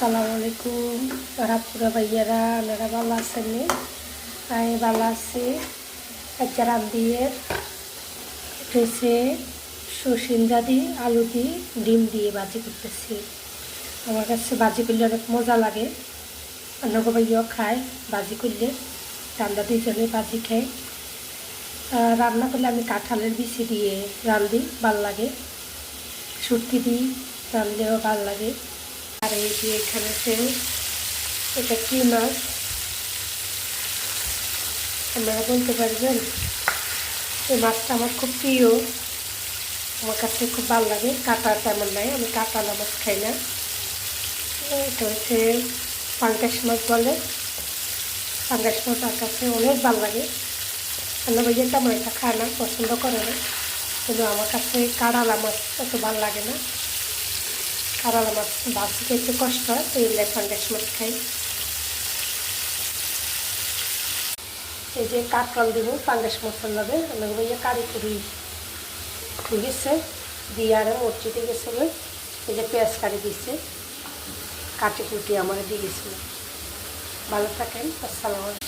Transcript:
আসসালামু আলাইকুম রাতপুরা ভাইয়ারা আপনারা ভালো আছেন? আমি ভালো আছি। একটা রান্ধিয়ে উঠেছে সসিন্দা দিয়ে আলু দিয়ে ডিম দিয়ে ভাজি করতেছি। আমার কাছে ভাজি করলে অনেক মজা লাগে। অন্য ভাইয়াও খায় ভাজি করলে, আমরা দুইজনে ভাজি খাই। রান্না করলে আমি কাঁঠালের বিচি দিয়ে রান্ধি, ভাল লাগে। শুটকি দিই রান্ধলেও ভাল লাগে। আর এই যে এখানে এটা কি মাছ আপনারা বলতে পারবেন? এই মাছটা আমার খুব প্রিয়, আমার কাছে খুব ভালো লাগে। কাঁটা তেমন নাই, আমি কাঁটালা মাছ খাই না। এটা হচ্ছে পাঙ্গাস মাছ বলে। পাঙ্গাস মাছ আমার কাছে অনেক ভালো লাগে। অন্য ভাইয়া তেমন এটা খায় না, পছন্দ করে না, কিন্তু আমার কাছে কাঁড়ালা মাছ এত ভালো লাগে না। কাঁড়ালা মাছ ভাজি খেতে কষ্ট হয়, তো এই পাঙ্গাস মাছ খাই। এই যে কাঁকড়াল দেব পাঙ্গাস মশলা হবে, অন্য ভাইয়া কারি করি ঠিক আছে দিয়ে আর মসজিদে গেছিল। এই যে পেঁয়াজ কাটি দিচ্ছে, কাটি কুটি আমার দিয়ে গেছিল। ভালো থাকেন, আসসালামু আলাইকুম।